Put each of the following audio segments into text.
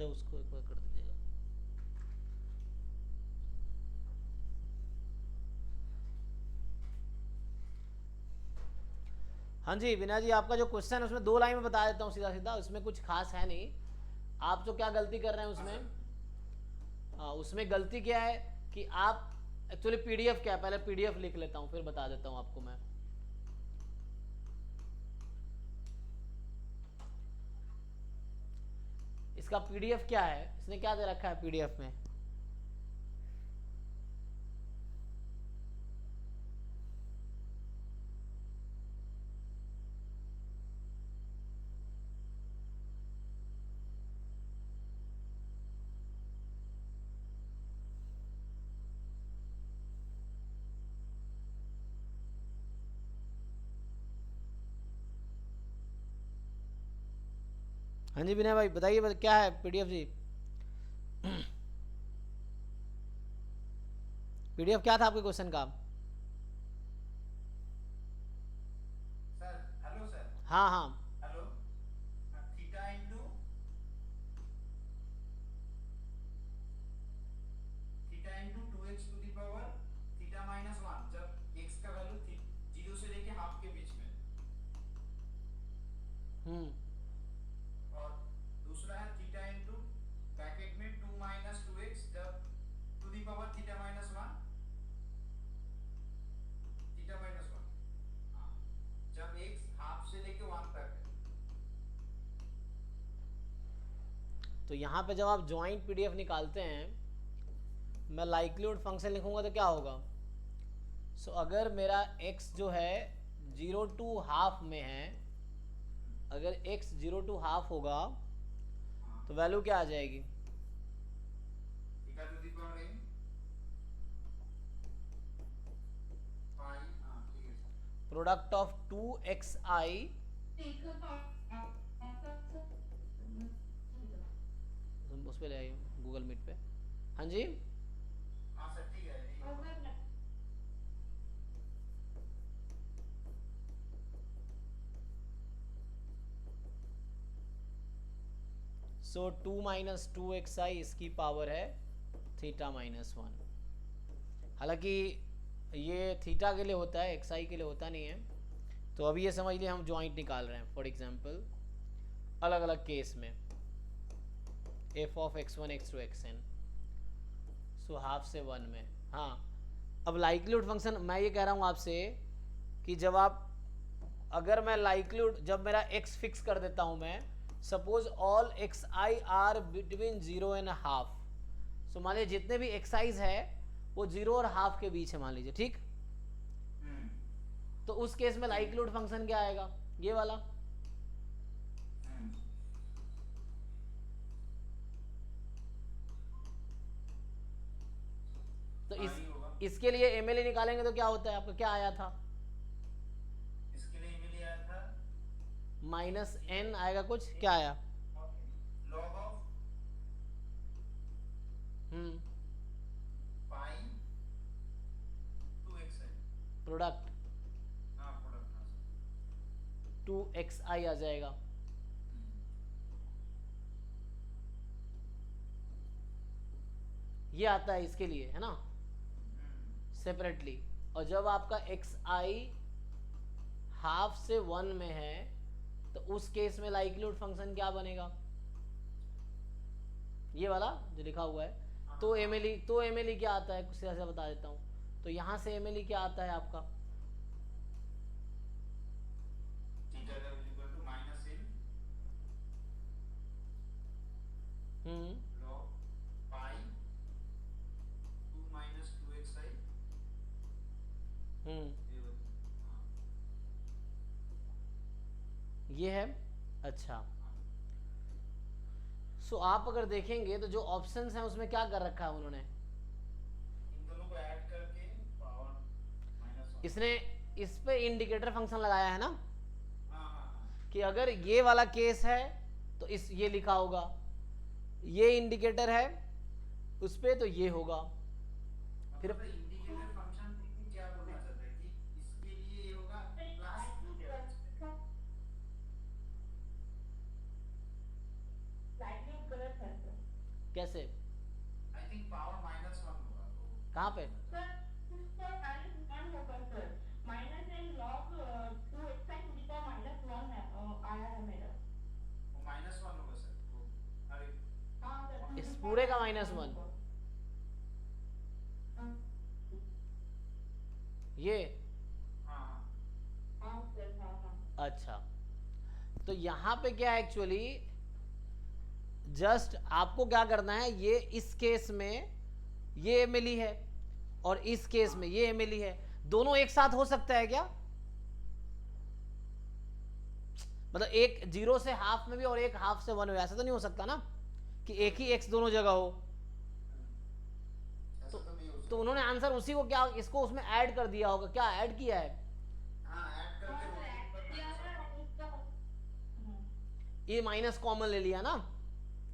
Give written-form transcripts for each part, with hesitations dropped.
अच्छा उसको एक बार कर दीजिएगा। हाँ जी विनय जी, आपका जो क्वेश्चन है उसमें 2 लाइन में बता देता हूँ सीधा सीधा, उसमें कुछ खास है नहीं। आप तो क्या गलती कर रहे हैं हाँ उसमें? सर। हाँ उसमें गलती क्या है कि आप एक्चुअली पीडीएफ क्या है, पहले पीडीएफ लिख लेता हूँ फिर बता देता हूँ आपको मैं। इसका पीडीएफ क्या है, इसने क्या दे रखा है पीडीएफ में? हाँ जी विनय भाई बताइए, क्या है पीडीएफ जी? पीडीएफ क्या था आपके क्वेश्चन का? Sir hello sir. हाँ हाँ। Hello. Theta into two x to the power theta minus one, जब एक्स का वैल्यू 0 से लेके हाफ के बीच में। हम्म। और दूसरा है थीटा इंटू ब्रैकेट में 2 माइनस टू एक्स, जब to the power theta minus one, theta minus one. हाँ, जब एक्स हाफ से लेके वन तक है। तो यहाँ पे जब आप ज्वाइंट पीडीएफ निकालते हैं, मैं लाइक्लीहुड फंक्शन लिखूंगा तो क्या होगा? सो अगर मेरा x जो है 0 to 1/2 में है, अगर x 0 to 1/2 होगा हाँ, तो वैल्यू क्या आ जाएगी? Theta to the power n pi. हाँ ठीक है सर। प्रोडक्ट ऑफ 2xi, उस पर ले आइए गूगल मीट पे। हाँ जी। हाँ सर ठीक है, यही होगा। सो 2 - 2xi इसकी पावर है θ-1। हालांकि ये थीटा के लिए होता है, एक्स आई के लिए होता नहीं है। तो अभी ये समझ लिए हम ज्वाइंट निकाल रहे हैं फॉर एग्जांपल अलग अलग केस में, F of x1 x2 xn, so half से 1 में। हाँ, अब लाइक्लीहुड फंक्शन मैं ये कह रहा हूँ आपसे कि जब आप, अगर मैं लाइक्लीहुड जब मेरा x फिक्स कर देता हूँ मैं, suppose all x I R between 0 and 1/2, सो मान लीजिए जितने भी एक्साइज है वो 0 और 1/2 के बीच है मान लीजिए, ठीक? हम्म। तो उस केस में ठीक है। लाइक्लीहुड फंक्शन क्या आएगा, ये वाला। हम्म। तो हाँ यही होगा। इसके लिए एमएलए निकालेंगे तो क्या होता है आपका, क्या आया था? इसके लिए ईमेल आया था -n आएगा कुछ, क्या आया? Log of hmm. Pi two x है। प्रोडक्ट हाँ प्रोडक्ट, हाँ सर। 2xi आ जाएगा। हम्म। ये आता है इसके लिए, है ना, हम्म। सेपरेटली। और जब आपका xi हाफ से 1 में है तो उस केस में लाइक्लीहुड फंक्शन क्या बनेगा, ये वाला जो लिखा हुआ है। हाँ तो एमएलई क्या आता है, कुछ ऐसा बता देता हूँ। तो यहाँ से एमएलई क्या आता है आपका? Theta equal to minus in hmm. Log pi 2 minus two x i. Hmm. हाँ ये है। अच्छा, हाँ। सो आप अगर देखेंगे तो जो ऑप्शंस हैं उसमें क्या कर रखा है उन्होंने, इन दोनों को ऐड करके पावर माइनस वन। इसने इस पे इंडिकेटर फंक्शन लगाया है ना, हाँ हाँ हाँ। कि अगर ये वाला केस है तो इस ये लिखा होगा, ये इंडिकेटर है उस पे तो ये होगा। फिर मतलब सर इंडिकेटर फंक्शन क्या बोलना चाहता है कि इसके लिए ये होगा प्लस टू के बीच में। कैसे? आई थिंक पावर -1 होगा तो कहाँ पे? सर इसका -1 होगा sir, minus n log 2xi to the power -1 है, आया है मेरा। वो -1 होगा सर तो अरे हाँ सर, टू इस द पूरे का पावर -1 होगा। हाँ ये? हाँ हाँ हाँ सर, हाँ हाँ। अच्छा, तो यहाँ पे क्या है एक्चुअली, जस्ट आपको क्या करना है, ये इस केस में ये मिली है और इस केस में ये मिली है, दोनों एक साथ हो सकता है क्या? मतलब एक 0 से हाफ में भी और एक हाफ से 1 में, ऐसा तो नहीं हो सकता ना कि एक ही x दोनों जगह हो। ऐसा तो नहीं हो तो सकता। उन्होंने आंसर उसी को क्या इसको उसमें ऐड कर दिया होगा, क्या ऐड किया है? हाँ ऐड करके हाँ वो सर, एक बार किया minus है one। और इसका ये माइनस कॉमन ले लिया ना,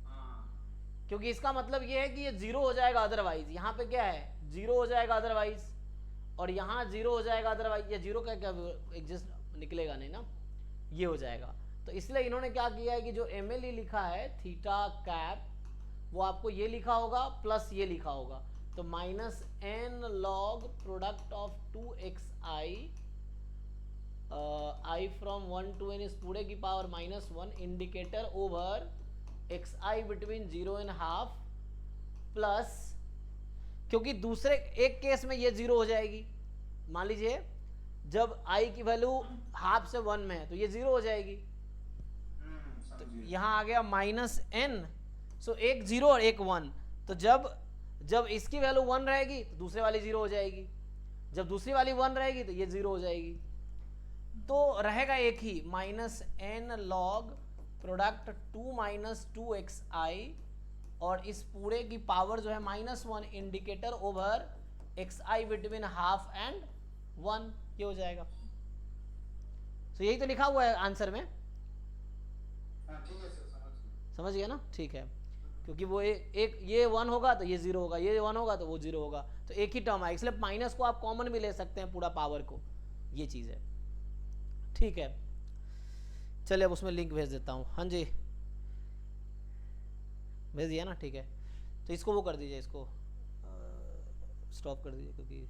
हाँ क्योंकि इसका मतलब ये है कि ये 0 हो जाएगा अदरवाइज। यहाँ पे क्या है, 0 हो जाएगा अदरवाइज, और यहाँ 0 हो जाएगा अदरवाइज। ये 0 का क्या एग्जिस्ट निकलेगा नहीं ना, ये हो जाएगा। तो इसलिए इन्होंने क्या किया है कि जो MLE लिखा है थीटा कैप, वो आपको ये लिखा होगा प्लस ये लिखा होगा, तो -n log product of 2xi i from 1 to n इस पूरे की power -1 indicator over xi between 0 and half plus, क्योंकि दूसरे एक केस में ये 0 हो जाएगी, मान लीजिए जब i की वैल्यू हाफ से 1 में है तो ये 0 हो जाएगी। समझिए। यहाँ आ गया -n, सो एक 0 और एक 1, तो जब इसकी वैल्यू 1 रहेगी तो दूसरे वाली 0 हो जाएगी, जब दूसरी वाली 1 रहेगी तो ये 0 हो जाएगी। तो रहेगा एक ही -n log प्रोडक्ट 2 - 2xi, और इस पूरे की पावर जो है -1 indicator over xi between half and 1, ये हो जाएगा। तो यही तो लिखा हुआ है आंसर में, हाँ ठीक है सर, समझ गया। समझ गया ना? ठीक है, क्योंकि वो एक ये 1 होगा तो ये 0 होगा, ये 1 होगा तो वो 0 होगा, तो एक ही टर्म है, इसलिए माइनस को आप कॉमन भी ले सकते हैं पूरा पावर को, ये चीज़ है। ठीक है, चलिए अब उसमें लिंक भेज देता हूँ। हाँ जी, भेज दिया ना? ठीक है, तो इसको वो कर दीजिए, इसको स्टॉप कर दीजिए, क्योंकि